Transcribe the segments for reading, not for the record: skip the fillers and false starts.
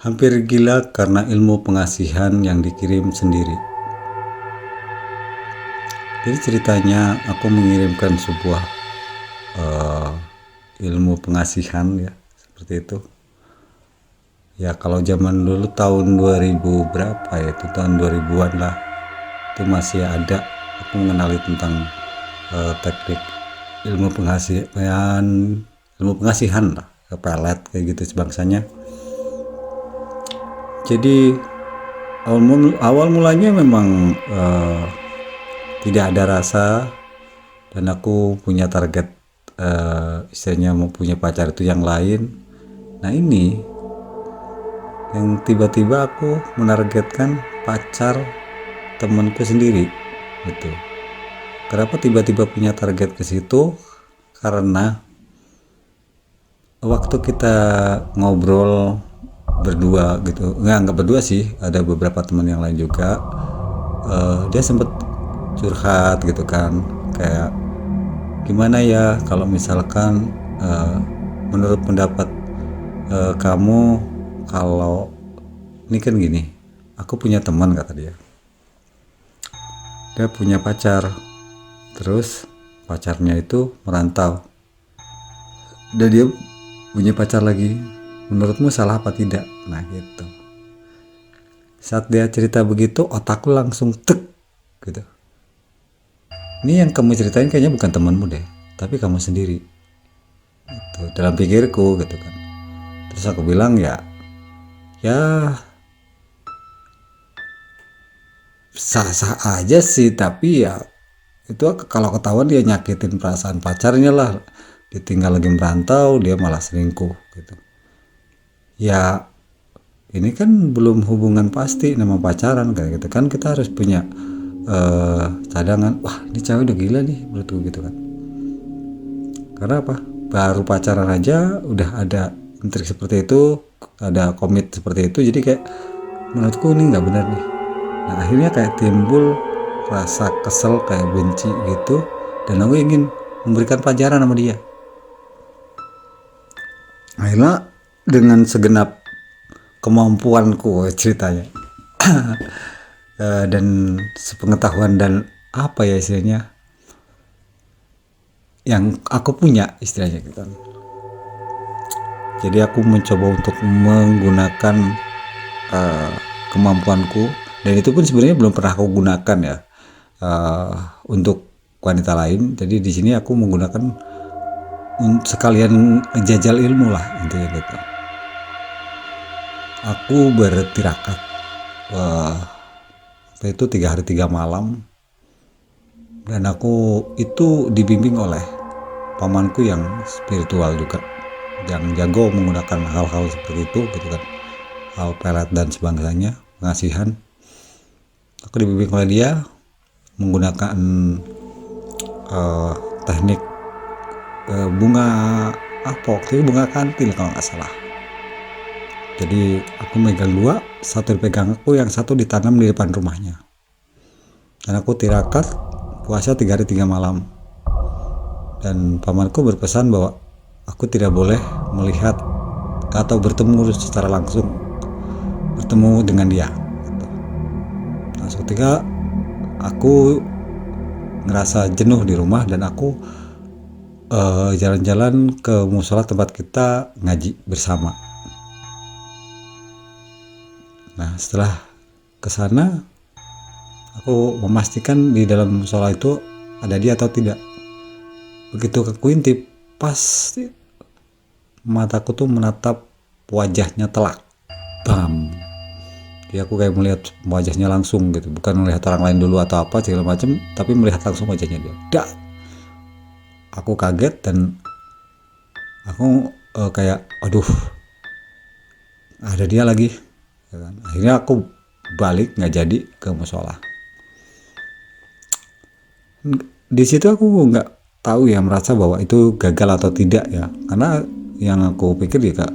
Hampir gila karena ilmu pengasihan yang dikirim sendiri. Jadi ceritanya aku mengirimkan sebuah uh, ilmu pengasihan ya, seperti itu. Ya kalau zaman dulu tahun 2000 berapa ya, itu tahun 2000-an lah. Itu masih ada aku mengenali tentang teknik ilmu pengasihan, lah, ke pelet kayak gitu sebangsanya. Jadi awal mulanya memang tidak ada rasa, dan aku punya target istilahnya mau punya pacar itu yang lain. Nah ini yang tiba-tiba aku menargetkan pacar temanku sendiri gitu. Kenapa tiba-tiba punya target ke situ? Karena waktu kita ngobrol berdua gitu, nggak berdua sih, ada beberapa teman yang lain juga. Dia sempet curhat gitu kan, kayak gimana ya kalau misalkan menurut pendapat kamu, kalau ini kan gini, aku punya teman, kata dia punya pacar, terus pacarnya itu merantau dan dia punya pacar lagi, menurutmu salah apa tidak? Nah gitu, saat dia cerita begitu otakku langsung tek gitu, ini yang kamu ceritain kayaknya bukan temanmu deh, tapi kamu sendiri itu dalam pikirku gitu kan. Terus aku bilang ya sah-sah aja sih, tapi ya itu kalau ketahuan dia nyakitin perasaan pacarnya lah, ditinggal lagi merantau dia malah selingkuh gitu. Ya ini kan belum hubungan pasti, nama pacaran kayak gitu kan, kita harus punya cadangan. Wah ini cewek udah gila nih menurutku gitu kan. Karena apa, baru pacaran aja udah ada intrik seperti itu, ada komit seperti itu, jadi kayak menurutku ini nggak benar nih. Nah akhirnya kayak timbul rasa kesel, kayak benci gitu, dan aku ingin memberikan pelajaran sama dia. Akhirnya dengan segenap kemampuanku ceritanya dan sepengetahuan dan apa ya istilahnya yang aku punya istilahnya gitu. Jadi aku mencoba untuk menggunakan kemampuanku, dan itu pun sebenarnya belum pernah aku gunakan ya untuk wanita lain. Jadi di sini aku menggunakan sekalian jajal ilmu lah intinya gitu. Aku bertirakat waktu itu 3 hari 3 malam, dan aku itu dibimbing oleh pamanku yang spiritual juga, yang jago menggunakan hal-hal seperti itu gitu kan, hal pelet dan sebangsanya, pengasihan. Aku dibimbing oleh dia menggunakan teknik bunga apa waktu itu, bunga kantil kalau nggak salah. Jadi aku megang 2, satu dipegang aku, yang satu ditanam di depan rumahnya, dan aku tirakat puasa 3 hari 3 malam. Dan pamanku berpesan bahwa aku tidak boleh melihat atau bertemu secara langsung, bertemu dengan dia gitu. Nah ketika aku ngerasa jenuh di rumah, dan aku jalan-jalan ke musola tempat kita ngaji bersama. Nah setelah kesana aku memastikan di dalam musola itu ada dia atau tidak. Begitu aku intip, pasti mataku tuh menatap wajahnya telak, bam. Jadi aku kayak melihat wajahnya langsung gitu, bukan melihat orang lain dulu atau apa segala macam, tapi melihat langsung wajahnya dia. Dak, aku kaget dan aku kayak aduh ada dia lagi. Akhirnya aku balik, nggak jadi ke musola. Di situ aku nggak tahu ya, merasa bahwa itu gagal atau tidak ya, karena yang aku pikir ya kak,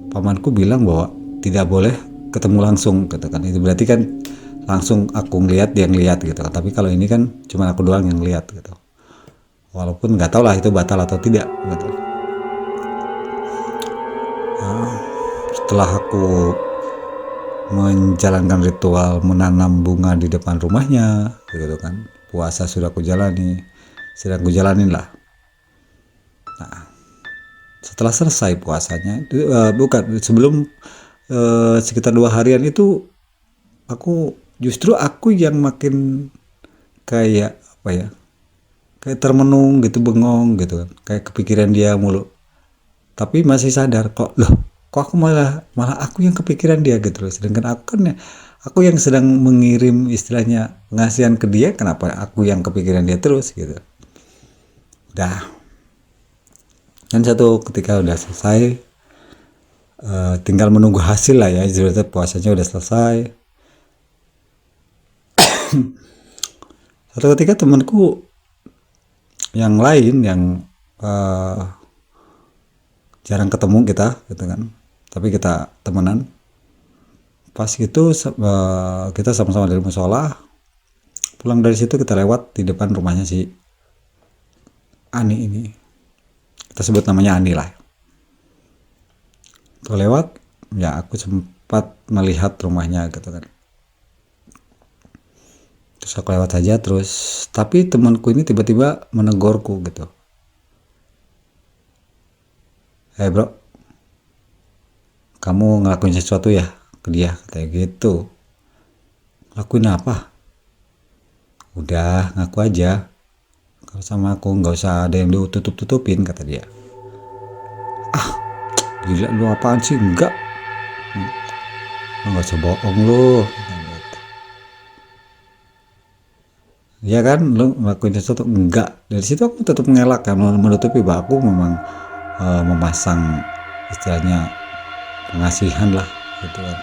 pamanku bilang bahwa tidak boleh ketemu langsung gitu kan, itu berarti kan langsung aku ngeliat dia ngeliat gitu kan, tapi kalau ini kan cuma aku doang yang ngeliat gitu, walaupun nggak tahu lah itu batal atau tidak gitu. Setelah aku menjalankan ritual menanam bunga di depan rumahnya gitu kan. Puasa sudah aku jalani, sedang aku jalanin lah. Nah, setelah selesai puasanya, bukan sebelum sekitar 2 harian itu, aku yang makin kayak apa ya, kayak termenung gitu, bengong gitu kan, kayak kepikiran dia mulu. Tapi masih sadar kok, loh kok aku malah malah aku yang kepikiran dia gitu loh. Sedangkan aku kan ya, aku yang sedang mengirim istilahnya pengasihan ke dia, kenapa aku yang kepikiran dia terus gitu. Dah, dan satu ketika udah selesai, tinggal menunggu hasil lah ya, ibaratnya puasanya udah selesai. Satu ketika temanku yang lain yang eh, jarang ketemu kita gitu kan, tapi kita temenan, pas itu kita sama-sama dari musola, pulang dari situ kita lewat di depan rumahnya si Ani ini, kita sebut namanya Ani lah. Tuh lewat, ya aku sempat melihat rumahnya gitu kan. Terus aku lewat saja terus, tapi temanku ini tiba-tiba menegurku gitu. Hey bro, kamu ngelakuin sesuatu ya ke dia, kayak gitu. Lakuin apa? Udah ngaku aja. Kalau sama aku nggak usah ada yang ditutup-tutupin, kata dia. Gila lu, apaan sih? Enggak, lu nggak usah bohong lu. Ya kan, lu ngelakuin sesuatu? Enggak. Dari situ aku tetap mengelak kan, menutupi bahwa aku memang memasang istilahnya pengasihan lah gitu kan,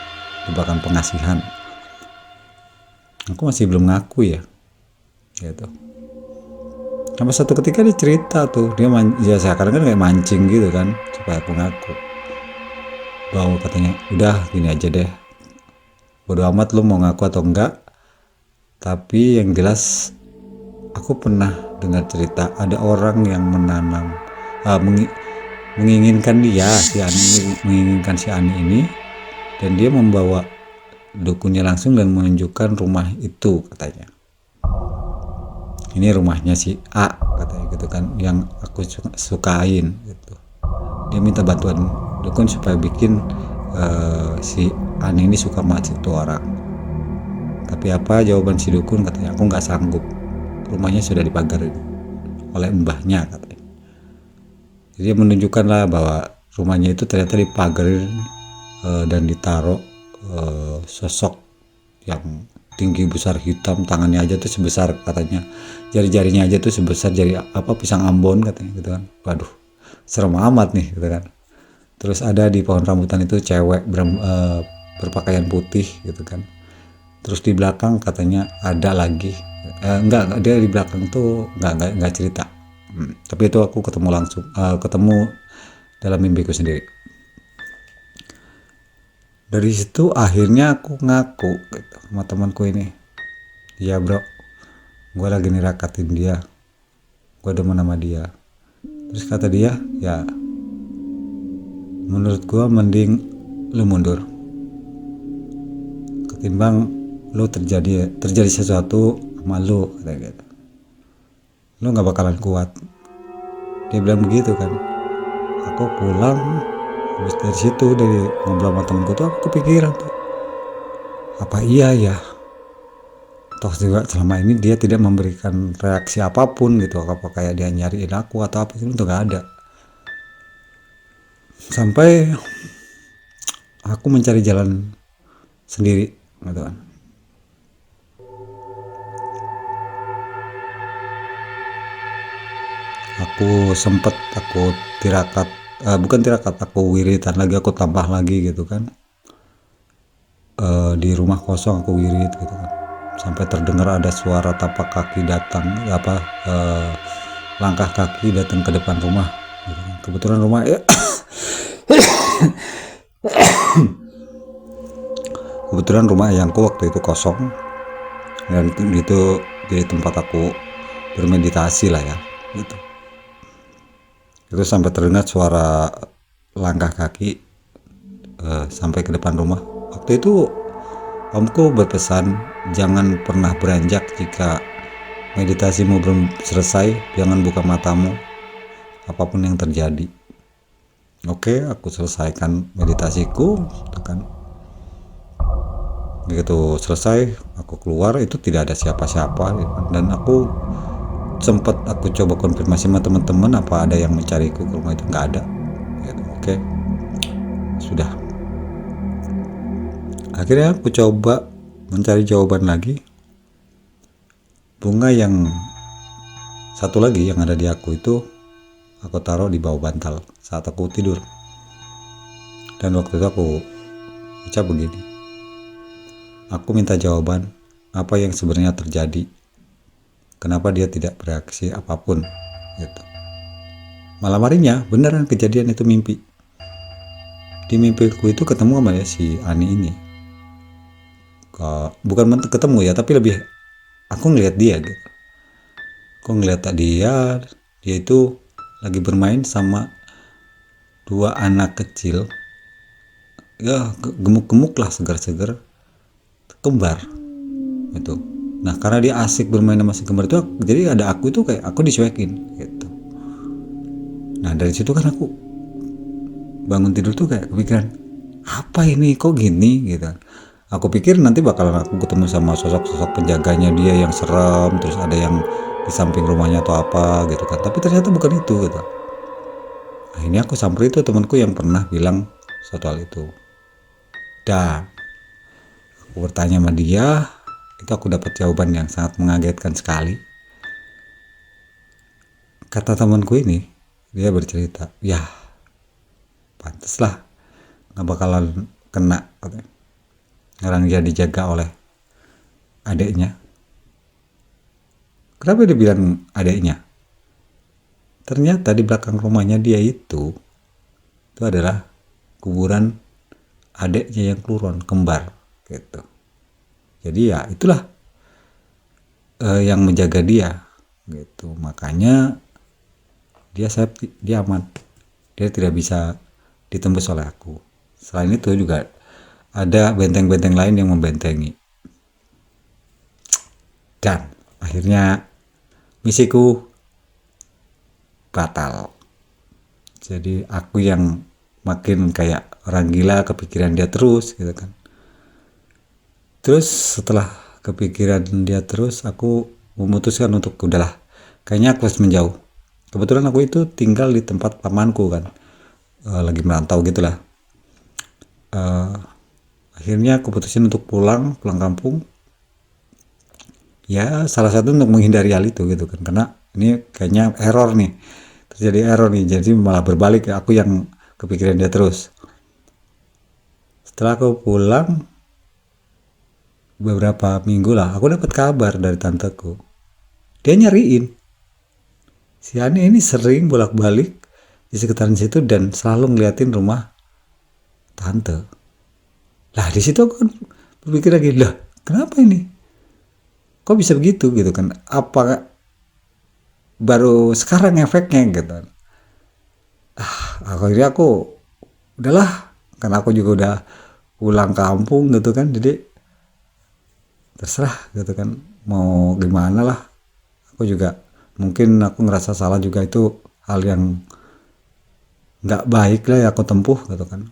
jebakan pengasihan. Aku masih belum ngaku ya gitu. Sampai satu ketika dia cerita tuh, ya saya kadang kan kayak mancing gitu kan supaya aku ngaku, bahwa katanya udah gini aja deh, bodo amat lu mau ngaku atau enggak, tapi yang jelas aku pernah dengar cerita ada orang yang menanam menginginkan dia, si Ani, menginginkan si Ani ini, dan dia membawa dukunnya langsung dan menunjukkan rumah itu, katanya ini rumahnya si A, katanya gitu kan, yang aku sukain gitu. Dia minta bantuan dukun supaya bikin si Ani ini suka sama itu orang. Tapi apa jawaban si dukun? Katanya aku nggak sanggup, rumahnya sudah dipagarin oleh mbahnya, katanya. Jadi dia menunjukkan lah bahwa rumahnya itu ternyata dipagarin dan ditaruh sosok yang tinggi besar hitam, tangannya aja tuh sebesar, katanya jari-jarinya aja tuh sebesar jari apa pisang Ambon, katanya gitu kan. Waduh, serem amat nih gitu kan. Terus ada di pohon rambutan itu cewek berpakaian putih gitu kan. Terus di belakang katanya ada lagi, enggak, dia di belakang tuh enggak cerita. Tapi itu aku ketemu langsung, ketemu dalam mimpiku sendiri. Dari situ akhirnya aku ngaku gitu sama temanku ini, iya bro, gue lagi nirakatin dia, gue demen sama dia. Terus kata dia, ya menurut gue mending lu mundur ketimbang lu terjadi sesuatu sama lu, kayak gitu. Lu nggak bakalan kuat, dia bilang begitu kan. Aku pulang, habis dari situ, dari ngobrol sama temenku tuh aku kepikiran tuh, apa iya ya, toh juga selama ini dia tidak memberikan reaksi apapun gitu, apa kayak dia nyariin aku atau apa, itu nggak ada. Sampai aku mencari jalan sendiri gitu kan. Aku tirakat, bukan tirakat, aku wiritan lagi, aku tambah lagi gitu kan. Di rumah kosong aku wirid gitu kan, sampai terdengar ada suara tapak kaki datang, langkah kaki datang ke depan rumah gitu kan. Kebetulan rumah ya, kebetulan rumah ayangku waktu itu kosong, dan itu jadi tempat aku bermeditasi lah ya gitu. Itu sampai terdengar suara langkah kaki sampai ke depan rumah. Waktu itu Omku berpesan, jangan pernah beranjak jika meditasimu belum selesai, jangan buka matamu, apapun yang terjadi. Oke, aku selesaikan meditasiku, kan. Begitu selesai, aku keluar, itu tidak ada siapa-siapa, dan aku coba konfirmasi sama teman-teman apa ada yang mencariku ke rumah itu, nggak ada. Gitu. Oke, sudah. Akhirnya aku coba mencari jawaban lagi. Bunga yang satu lagi yang ada di aku itu aku taruh di bawah bantal saat aku tidur. Dan waktu itu aku ucap begini, aku minta jawaban apa yang sebenarnya terjadi, kenapa dia tidak bereaksi apapun gitu. Malam harinya beneran kejadian itu mimpi. Di mimpiku itu ketemu sama si Ani ini. Bukan ketemu ya, tapi lebih aku ngeliat dia gitu. Aku ngeliat dia itu lagi bermain sama dua anak kecil, ya gemuk-gemuk lah, segar-segar, kembar itu. Nah karena dia asik bermain sama si kembar itu, jadi ada aku itu kayak aku dicuekin gitu. Nah dari situ kan aku bangun tidur tuh kayak kepikiran, apa ini kok gini gitu. Aku pikir nanti bakalan aku ketemu sama sosok-sosok penjaganya dia yang serem, terus ada yang di samping rumahnya atau apa gitu kan, tapi ternyata bukan itu gitu. Akhirnya aku samperin itu temanku yang pernah bilang suatu hal itu, dan aku bertanya sama dia, itu aku dapat jawaban yang sangat mengagetkan sekali. Kata temanku ini, dia bercerita, ya pantes lah gak bakalan kena katanya. Orang dia dijaga oleh adiknya. Kenapa dia bilang adiknya? Ternyata di belakang rumahnya dia itu adalah kuburan adiknya yang keluron, kembar gitu. Jadi ya itulah yang menjaga dia gitu. Makanya dia safety, dia aman, dia tidak bisa ditembus oleh aku. Selain itu juga ada benteng-benteng lain yang membentengi. Dan akhirnya misiku batal. Jadi aku yang makin kayak orang gila, kepikiran dia terus gitu kan. Terus setelah kepikiran dia terus, aku memutuskan untuk udahlah, kayaknya aku harus menjauh. Kebetulan aku itu tinggal di tempat pamanku kan, lagi merantau gitulah. Akhirnya aku putusin untuk pulang kampung. Ya salah satu untuk menghindari hal itu gitu kan, karena ini kayaknya terjadi error nih, jadi malah berbalik, aku yang kepikiran dia terus. Setelah aku pulang beberapa minggu lah, aku dapat kabar dari tanteku, dia nyariin si Ani ini sering bolak-balik di sekitaran situ dan selalu ngeliatin rumah tante. Lah di situ aku kan berpikir lagi, lah kenapa ini? Kok bisa begitu gitu kan? Apa baru sekarang efeknya gitu? Akhirnya aku udahlah, karena aku juga udah pulang kampung gitu kan, jadi terserah gitu kan, mau gimana lah. Aku juga mungkin aku ngerasa salah juga, itu hal yang nggak baik lah ya aku tempuh gitu kan.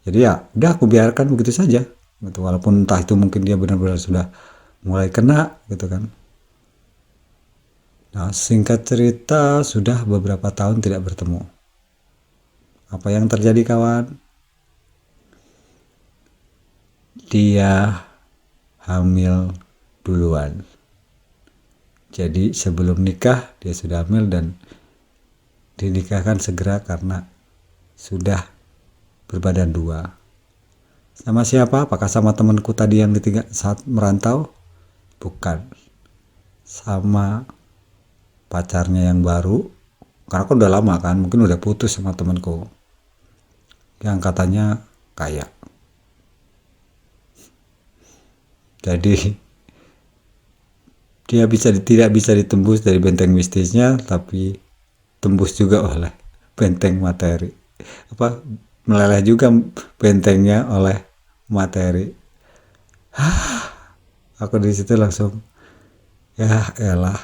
Jadi ya udah aku biarkan begitu saja gitu, walaupun entah itu mungkin dia benar-benar sudah mulai kena gitu kan. Nah singkat cerita, sudah beberapa tahun tidak bertemu. Apa yang terjadi kawan? Dia hamil duluan. Jadi sebelum nikah dia sudah hamil dan dinikahkan segera karena sudah berbadan dua. Sama siapa? Apakah sama temanku tadi yang saat merantau? Bukan. Sama pacarnya yang baru, karena aku udah lama kan, mungkin udah putus sama temanku yang katanya kaya. Jadi dia tidak bisa ditembus dari benteng mistisnya, tapi tembus juga oleh benteng materi. Meleleh juga bentengnya oleh materi. Aku di situ langsung, ya elah,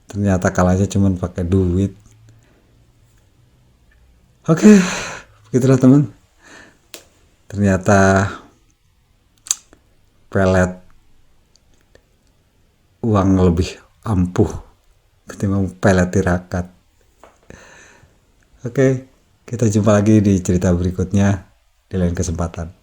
ternyata kalahnya cuman pakai duit. Oke, begitulah teman. Ternyata pelet uang lebih ampuh ketimbang pelet tirakat. Oke, kita jumpa lagi di cerita berikutnya di lain kesempatan.